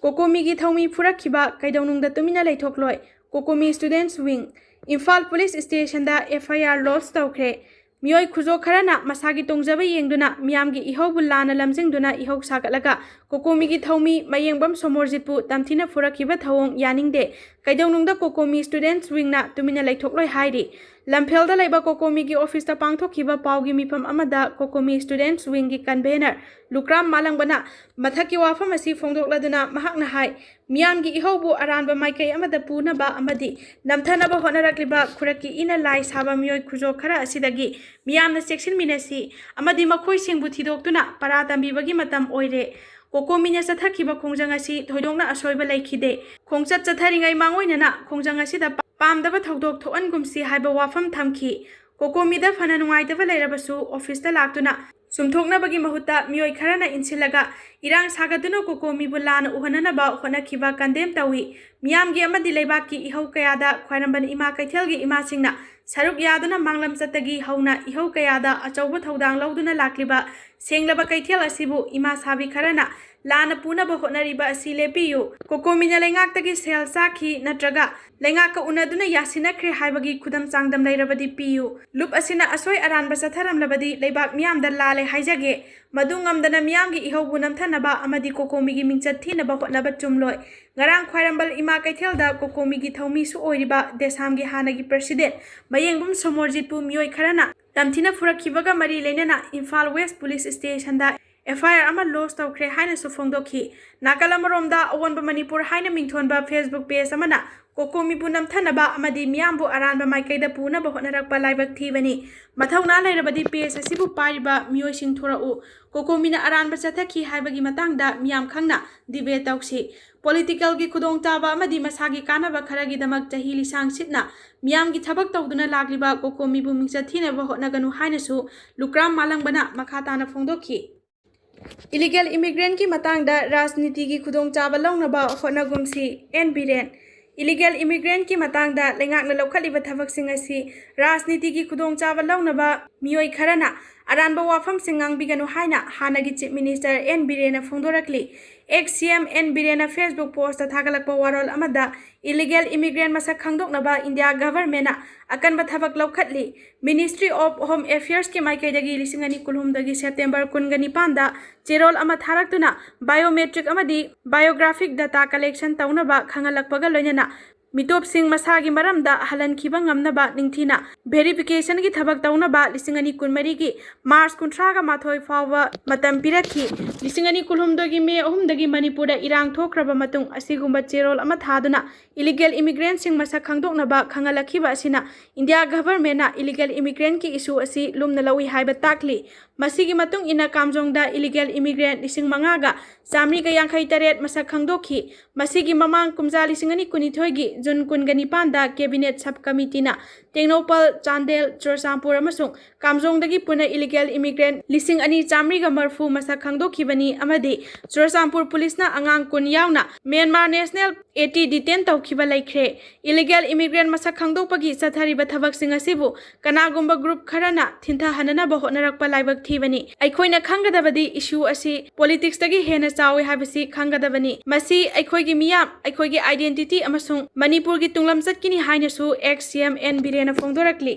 Kokomi gi thaumi phurakhiba kaidawnungda tumina leithokhloi Kokomi Students Wing Imphal Police Station da FIR lodge tawkhre Mioi khujo kharana masagi tongjaba yengduna miyamgi ihawbu lana lamjingduna ihaw sagatlaga Kokomi gi thaumi mayengbam somorjitpu tamthina phurakhiba thawong yaningde kaidawnungda Kokomi Students Wing na tumina leithokhloi hairi Lamphel laiba Kokomi gi office ta pangthokhiba paugi mifam amada Kokomi Students Wing gi convener Lukram Malangbana mathaki wafam asi phongdokladuna mahakna hai miyam gi ihawbu aranba maikai amada punaba amadi namthanaba honarakliba khuraki ina lai saba mioi khujo khara asidagi miyamna section minasi amadi makhoi singbu thidoktuna paratambi bagi matam oire Kokomi nya sathakiba khongjang asi thoidongna asoiba laikhide khongchat chatharingai mangoinana khongjang asida pamdaba thodok thoan gumsi haiba wafam thamki Kokomi da phana nungaitaba lairabasu office ta laktuna sumthokna bagi mahuta mioi kharana insilaga irang sagaduna Kokomi bulana uhanana ba honakhiba kandem tawi miyamgi amadi leibaki ihau kayada khwairamban ima kaithelgi ima singna saruk yaduna manglam chatagi hauna ihau kayada achauba thodang lauduna lakliba senglaba kaithel asibu ima sabi kharana lana puna ba honariba asi lepiyu Kokomi nya lengak tagi sel sakhi natraga lengak ka unaduna yasina khre haibagi khudam changdam leirabadi piyu lup asina asoi aran ba satharam labadi leibak miyam da lale haijage madungam dana miyam gi ihawbu namthanaba amadi Kokomi gi mingchat thina ba hotnaba chumloi ngarang khwairambal ima kaithel da Kokomi gi thaumi su oiriba desam gi hanagi president mayengbum somorjitpu mioi kharana tamthina phurakhibaga mari leinana Imphal West Police Station da FIR ama lodge tawkhre haina su phongdokhi nakalamaromda awonba Manipur haina mingthonba Facebook page amana Kokomi bu namthanaba amadi miyambu aranba maikaida puna ba honarakpa laibak thibani mathawna lairabadi page asibu pariba mioi sing thorau Kokomi na aranba chathaki haibagi matangda miyam khangna debate tawsi political gi khudong taba amadi masagi kanaba kharagi damak chahi lisang sitna miyam gi thabak tawduna lagliba Kokomi bu mingchathina ba honaganu haina su Lukram Malangbana makhatana phongdokhi Illegal immigrant ki matangda rajniti ki khudong chaba lawnaba honagumsi Biren Illegal immigrant ki matangda lengakna lokhaliba thabak sing asi rajniti ki khudong chaba lawnaba mioi kharana aranba wafam singang biganu haina hanagi chief minister Biren phongdorakli XCM Biren Facebook post thagalakpa warol amada illegal immigrant masak khangdoknaba India government akan bathabak lokhatli Ministry of Home Affairs ki maikaidagi lisingani kulhumdagi September kungani panda cherol ama tharaktuna biometric amadi biographic data collection taunaba khangalakpaga loinana mitop sing masagi maramda halan khiba ngamnaba ningthina verification gi thabak taunaba lisingani kunmari gi March 13 ga mathoi fawa matam pirakhi lisingani kulhumdagi me ahumdagi Manipurda irang thokraba matung asigumba cherol ama thaduna illegal immigrant sing masak khangdoknaba khangalakhiba asina India government na illegal immigrant ki issue asi lumna lawi haiba takli masigi matung ina kamjongda illegal immigrant lising mangaga samri ga yangkhai taret masak khangdokhi masigi mamang kumja lisingani kunithoi gi Jun kungani panda cabinet subcommittee na Tengnopal Chandel Churchampur amasung kamjongdagi puna illegal immigrant lising ani chamri ga marfu masak khangdokhibani amadi Churchampur police na Angang kun yauna Myanmar National 80 detain tawkhiba laikhre illegal immigrant masak khangdokpagi chathariba thabak sing asibu kanagumba group kharana thintha hanana ba honarakpa laibak thibani aikhoina khangadabadi issue asi politics tagi hena chawi habasi khangadabani masi aikhoigi miyam aikhoigi identity amasung Manipur gi tunglam chatkini haina su XCM Biren phongdorakli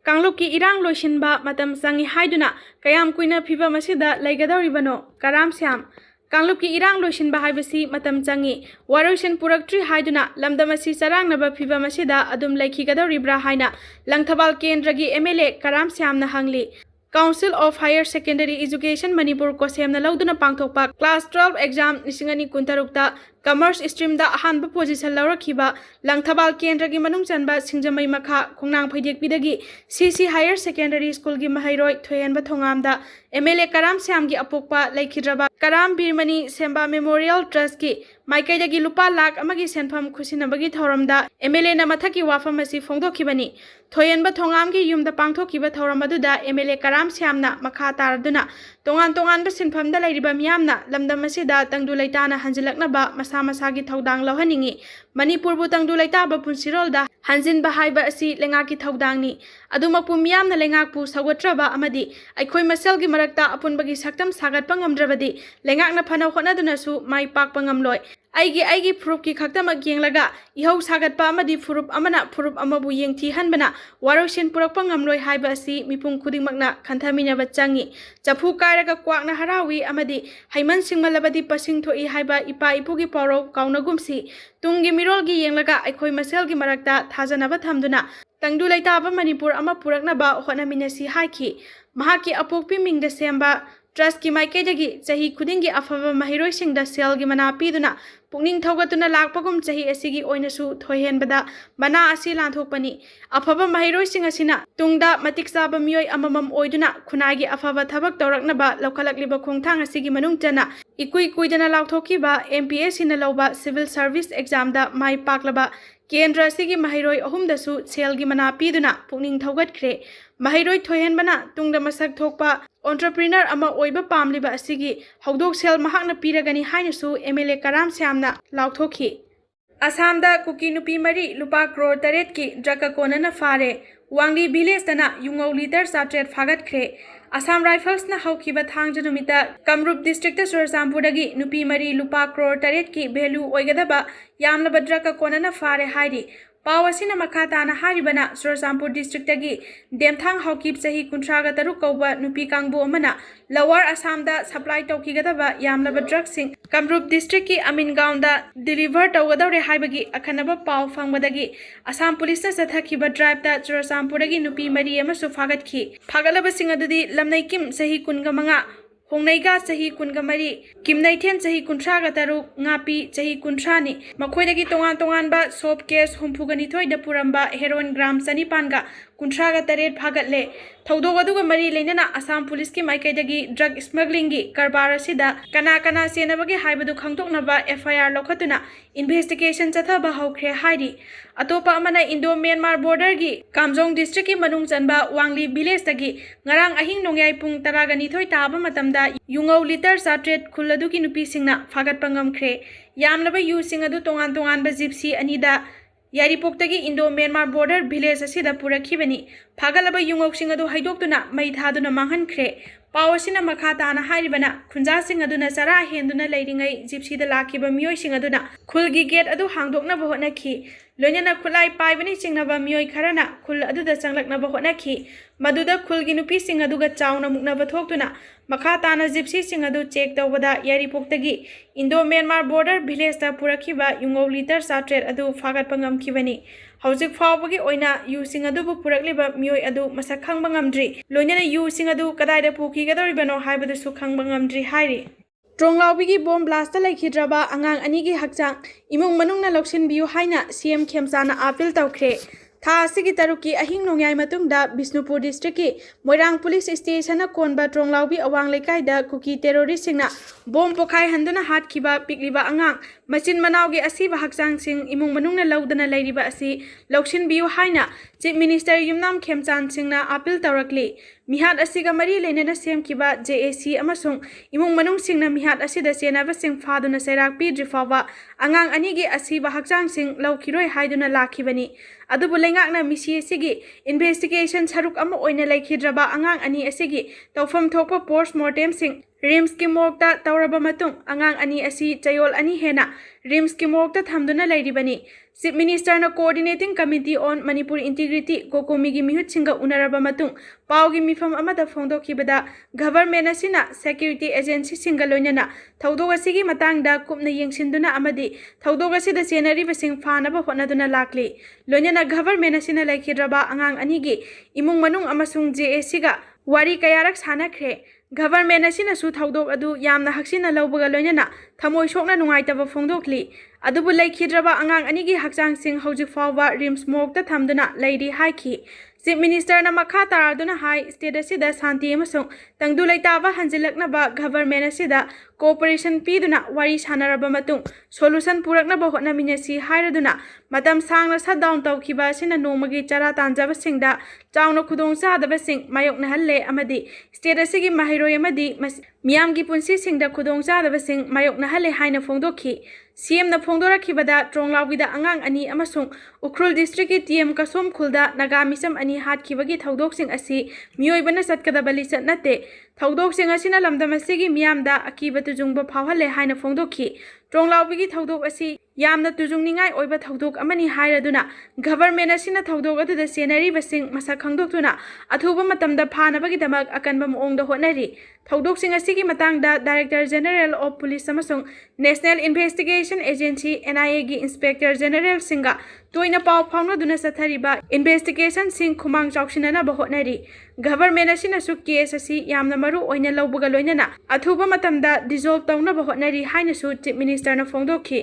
Kangluk ki irang loishinba matam sangi haiduna kayam kuina phiba masida laigadoribano karam syam Kangluk ki irang loishinba haibasi matam changi waroishan puraktri haiduna lamdamasi charangnaba phiba masida adum laikhigadoribra haina langthabal kendragi MLA karam syamna hangli Council of Higher Secondary Education Manipur ko semna lauduna pangthokpa class 12 exam nisingani kuntarukta commerce stream da ahanba position laurakhiba langthabal kendra gi manung chanba singjamai makha khongnang phaidek pidagi CC Higher Secondary School gi mahairoi thoyanba thongamda MLA Karam Syam gi apokpa laikhidraba Karam Birmani Semba Memorial Trust ki maikaidagi lupa lakh amagi senpham khusinabagi thoramda MLA na mathaki wafam asi phongdokhibani thoyanba thongam gi yumda pangthokiba thoram aduda MLA Karam Syamna makha taraduna तोंगान तोंगान सिनफमदा लैरिबा मियामना लमदम असिदा तंगदु लैताना हंजिलकनबा मसा मसागी थौदांग लौहनिंगी मणिपुरबु तंगदु लैताबा पुंसिरोलदा हंजिनबा हाइबा असि लेंगाकी थौदांगनी अदुमकपु मियामना लेंगाकपु सौगत्रबा अमदि अखोय मसेलगी मरक्ता अपुनबगी सक्तम सागतपा ngamdrabadi lengakna phana khonadunasु mai pakpa ngamloi aigi furup ki khaktamak yenglaga ihau sagatpa amadi furup amana furup amabu yengthi hanbana warosin purakpa ngamloi haiba asi mipung khudingmakna khanthamina bachangi chapu kairaga kwakna harawi amadi haiman singmalabadi pasing thoi haiba ipa ipugi poro kaunagumsi tungi mirolgi yenglaga akhoi maselgi marakta thajanaba thamduna tangdu laitaba manipur ama puraknaba honaminasi haiki mahaki apokpi mingda semba trust की माइकेदगी चाही खुदिंगी अफब महिरोइसिंगदा सेलगी मना पीदुना पुनिंग थौगतुना लाकपगुम चाही असिगी ओइनसु थोयहेनबदा मना असि लांथोकपनी अफब महिरोइसिंग असिना तुंगदा मतिक चाबा मियोय अममम ओइदुना खुनागी अफब थबक तौरकनबा लौखलकलिबा खोंथांग असिगी मनुंग जना इकुई कुइदना लाउथोकीबा MPSC ना लौबा civil service exam दा माइ पाकलबा केंद्र असिगी महिरोय अहुमदसु सेलगी मना पीदुना पुनिंग थौगतख्रे महिरोय थोयहेनबना तुंगदा मसक थोकपा entrepreneur ama oiba pamliba asigi hawdok sel mahakna piragani hainasu MLA Karam Syamna lauthokhi Assamda kuki nupi mari lupa crore taret ki draka konana fare wangli village tana yungau liter satret phagat khre Assam Rifles na hawkiba thangja numita Kamrup district ta Surasampurdagi nupi mari lupa crore taret ki value oigadaba yamna badraka konana fare hairi पावसिना मखाताना हारिबना सुरसामपुर district तगी देमथांग हॉकीप सही कुंट्रागा तरु कौबा नुपी कांगबो अमना lower Assam दा supply तौकीगदबा यामलबा drug सिंग Kamrup district की अमीनगांव दा डिलीवर तौगदौरे हाइबगी अखनबा पाव फंगबदगी असम पुलिस ना सथखिबा ड्राइव दा सुरसामपुरगी नुपी मरी अमसु फागतखि फागलबा सिंग अदुदी लमनै किम सही कुनगा मंगा होंगनैगा सही कुनगा मरी किमनैथेन सही कुंट्रागा तरु ngapi सही कुंट्रानी मखोइदगी तोंगान तोंगानबा सोप केस हुमफुगनी थोइदा पुरंबा हेरोइन ग्राम सनीपानगा कुंट्रागा तरेट फागतले थौदोग अदुगा मरी लेनना असम पुलिस की माइकैदगी ड्रग स्मगलिंग गी कारबार असिदा कना कना सेनबगी हाइबदु खंगतोकनबा एफआईआर लौखतुना इन्वेस्टिगेशन चथबा हौख्रे हाइरी अतोपा अमना इंडो म्यांमार बॉर्डर की कामजोंग डिस्ट्रिक्ट की मनुंग चनबा वांगली village तगी ngarang ahing nongyai pung taragani thoi taba matamda yungau liter satret khuladu ki nupi singna fagat pangam khre yamlaba yu sing adu tongan tongan ba gypsy anida Yairipok तगी Indo Myanmar border village असिदा पुरखिबनी फागलबा युंगोक सिंग अदु हाइदोक्तुना मै थादुना मांगहनख्रे पावसिना मखा ताना हारिबना खुंजा सिंग अदुना चरा हेंदुना लैरिंगै जिप्सीदा लाखिबा मियोय सिंग अदुना खुलगी गेट अदु हांगदोकनबा होनखि लोइनना खुलाई पाइबनी चिंगनबा मियोय खरना खुल अदुदा चंगलकनबा होनखि मदुदा खुलगी नुपी सिंग अदुगा चावना मुकनबा थोक्तुना मखा ताना जिप्सी सिंग अदु चेक तौबदा यारीपोक तगी इंडो म्यांमार बॉर्डर विलेज ता पुरखिबा युंगौ लिटर साट्रेट अदु फागतपा ngamkhibani हौजिक फावबगी ओइना यु सिंग अदुबु पुरकलिबा मियोय अदु मसक खंगबा ngamdri लोइनना यु सिंग अदु कदाइदा पुखिगदौरिबनो हाइबदसु खंगबा ngamdri हाइरि ट्रोंगलाउबिगी बॉम्ब ब्लास्ट लैखिद्रबा अंगांग अनिगी हकचांग इमुंग मनुंगना लौसिनबियु हाइना सीएम खेमचाना अपील तौख्रे था असिगी तरुकी अहिंग नोंग्याय मतुंगदा बिष्णुपुर डिस्ट्रिक्ट की मोइरांग पुलिस स्टेशन कोनबा ट्रोंगलाउबी अवांग लेकाइदा कुकी टेरोरिस्ट सिंगना बॉम्ब पोखाय हंदुना हातखिबा पिकलिबा अंगांग मचिन मनावगे असिबा हकचांग सिंग इमुंग मनुंगना लौदना लैरिबा असि लौसिनबियु हाइना चीफ मिनिस्टर युमनाम खेमचान सिंगना अपील तौरकली मिहात असिगा मरी लेनेना सेमखिबा जेएसी अमसुंग इमुंग मनुंग सिंगना मिहात असिदा सेनाबा सिंग फादुना सैराक पिद्रिफावा अंगांग अनिगी असिबा हकचांग सिंग लौखिरोय हाइदुना लाखिबनी अदुबु लेंगाकना मिसी असिगी इन्वेस्टिगेशन सरुक अमा ओइना लैखिद्रबा अंगांग अनि असिगी तौफम थोकपा पोस्टमार्टम सिंग रिम्स की मोक्ता तौरबा मतुंग अंगांग अनि असि चयोल अनि हेना रिम्स की मोक्ता थमदुना लैरिबनी चीफ मिनिस्टर ना coordinating committee on Manipur integrity COCOMI की मिहुत सिंगा उनरबा मतुंग पावगी मिफम अमदा फोंदोखिबदा गवर्नमेंट असिना सिक्योरिटी एजेंसी सिंगा लोइनना थौदोग असिगी मतंगदा कुपना येंगसिनदुना अमदी थौदोग असिदा सेनरीबा सिंग फानबा होनदुना लाक्ली लोइनना गवर्नमेंट असिना लैखिद्रबा अंगांग अनिगी इमुंग मनुंग अमसुंग जेएसी गा वारी कयारक सानाख्रे गवर्नमेंट असिनसु थौदोग अदु यामना हक्सिना लौबगा लोइनना थमोय सोकना नुंगाइतबा फोंदोखली अदुबु लैखिद्रबा अंगांग अनिगी हक्चांग सिंग हौजिक फावबा रिम्स मोक्ता थमदुना लैरि हाइखि चीफ मिनिस्टर ना मखा तारदुना high state असिदा Shanti अमसुंग तंगदु लैताबा हंजिलकनबा government असिदा cooperation piduna wari sanaraba matung solution puraknaba hotnaminasi hairaduna matam sangna shutdown tawkhiba sina nomagi chara tanjaba singda chawna khudong chadaba sing mayokna halle amadi state asigi mahiroi amadi miyamgi punsi singda khudong chadaba sing mayokna halle haina phongdokhi CM na phongdorakhibada tronglawgida angang ani amasung ukrul district ki TM kasom khulda nagamisam ani hatkibagi thaudok sing asi miyoibana satkadaba lisat nate thaudok sing asina lamdam asigi miyamda akiba tujungba phawhalle haina phongdokhi tronglawbigi thaudok asi yamna tujungningai oiba thaudok amani hairaduna government asina thaudok aduda senari basing masa khangdoktuna athuba matamda phanabagi damak akanba moongda hotnari thaudok sing asigi matangda Director General of Police amasung National Investigation Agency NIA gi Inspector General singa toina paw phawnaduna sathariba investigation sing khumang chawksinana ba hotnari government asina su case asi yamna maru oina lawbuga loinana athuba matamda dissolve tawna ba hotnari haina su Chief Minister na phongdokhi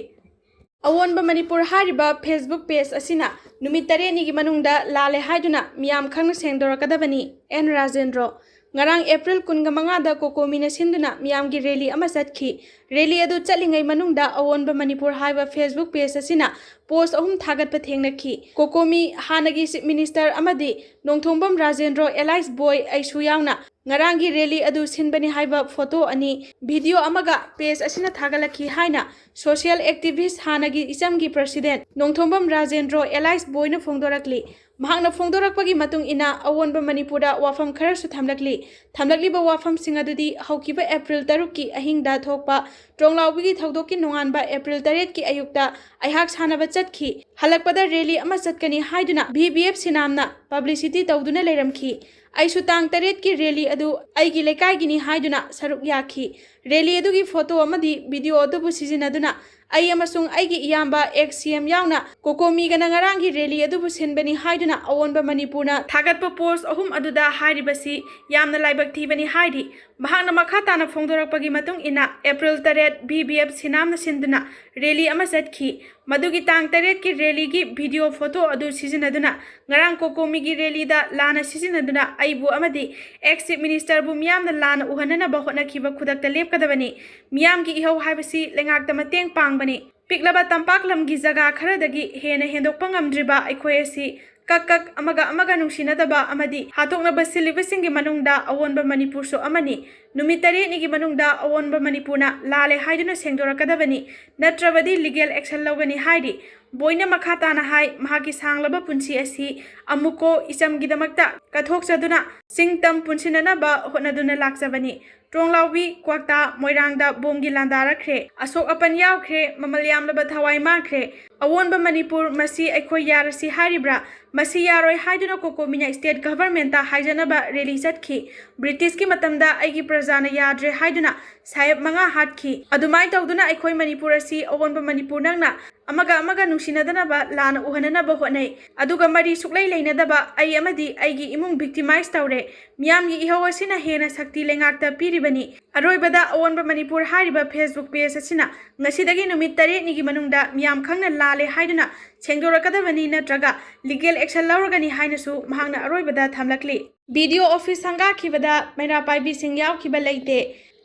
Awonba Manipur hariba Facebook page asina numit 3 ni gi manungda lale haiduna miyam khangna sengdorakadabani N Rajendra ngarang April 15 da kokomina sinduna miyam gi rally ama satkhi rally adu chalingai manungda Awonba Manipur haiba Facebook page asina post ahum thagat pa thengnakhi kokomi hanagi Chief Minister amadi nongthombam Rajendra Elias Boy aisu yauna ngarangi rally adu sinbani haiba photo ani video amaga page asina thagalakhi haina social activist hanagi isamgi president nongthombam Rajendra Elias Boy na phongdorakli mahakna phongdorakpagi matung ina Awonba Manipurda wafam khara su thamlakli ba wafam singa dudi haukiba April 3 ki ahingda thokpa tronglawbigi thaudokki nonganba April 8 ki ayukta aihak sanaba chatki halakpada rally ama chatkani haiduna BBF sinamna publicity tawduna leiramki aisu tang 8 ki rally adu aigi lekai gini haiduna saruk yakhi rally adu gi photo amadi video adu bu sizinaduna ai amasung aigi iyamba XCM yauna kokomi gana ngarangi rally adu bu sinbani haiduna Awonba Manipurna thagatpa post ahum aduda hairibasi yamna laibak thibani haidi mahakna makha tana phongdorakpagi matung ina April 8 BBF sinamna sinduna rally ama satkhi madugi tang 8 ki rally gi video photo adu sizinaduna ngarang kokomi gi rally da lana sizinaduna aibu amadi ex Chief Minister bu miyamna lana uhanana ba hotnakhiba khudakta lepkadabani miyam gi ihau haibasi lengakta mateng pangbani piklaba tampak lamgi jaga kharadagi hena hendokpa ngamdriba aikhoi asi kak amaga nungsinadaba amadi hatokna basilibasingi manungda Awonba Manipur so amani numit 3 ni gi manungda Awonba Manipurna lale haiduna sengdorakadabani natrabadi legal action lawgani haidi boina makhatana hai mahaki sanglaba punsi asi amuko isamgidamakta kathoksaduna singtam punsinana ba honaduna laksabani Tronglawbi kwakta moirangda bomgi landarakre asok apan yaukre mamalyamlaba thawai mangkre Awonba Manipur masi aikhoi yarasi haribra masi yaroi haiduna kokomina state government ta haijanaba rally chatkhi British ki matamda aigi prajana yadre haiduna sayab manga hatkhi adumai tawduna aikhoi Manipur asi Awonba Manipur nangna amaga nungsinadana lana uhanana hotnai aduga mari suklai leinadaba ai amadi aigi imung victimize tawre miyamgi ihau asina hena sakti lengakta piribani aroibada Awonba Manipur hariba Facebook page asina ngasidagi numit 3 ni gi manungda miyam khangna lale haiduna sengdorakadabani natraga legal action lawragani hainasu mahangna aroibada thamlakli video office hanga khibada maina paibi singyaw khiba leite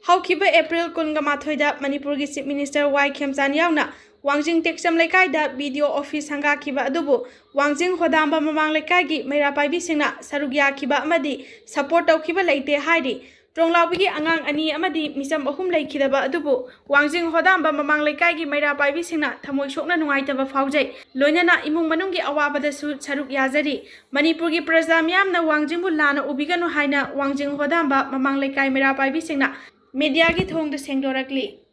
haukiba April 15 da Manipur gi Chief Minister Hkchang yauna Wangjing Teksam Lekai da video office hanga kiba adubu Wangjing Hodamba mamang lekai gi maira paibi singna sarugya kiba amadi support tau kiba leite haidi Tronglawbigi angang ani amadi misam ahum leikidaba adubu Wangjing Hodamba mamang lekai gi maira paibi singna thamoi sokna nungaitaba faujai loinana imung manunggi awabada su saruk yazari Manipur gi praja miyamna Wangjing bu lana ubiganu haina Wangjing Hodamba mamang lekai maira paibi singna media gi thongda sengdorakli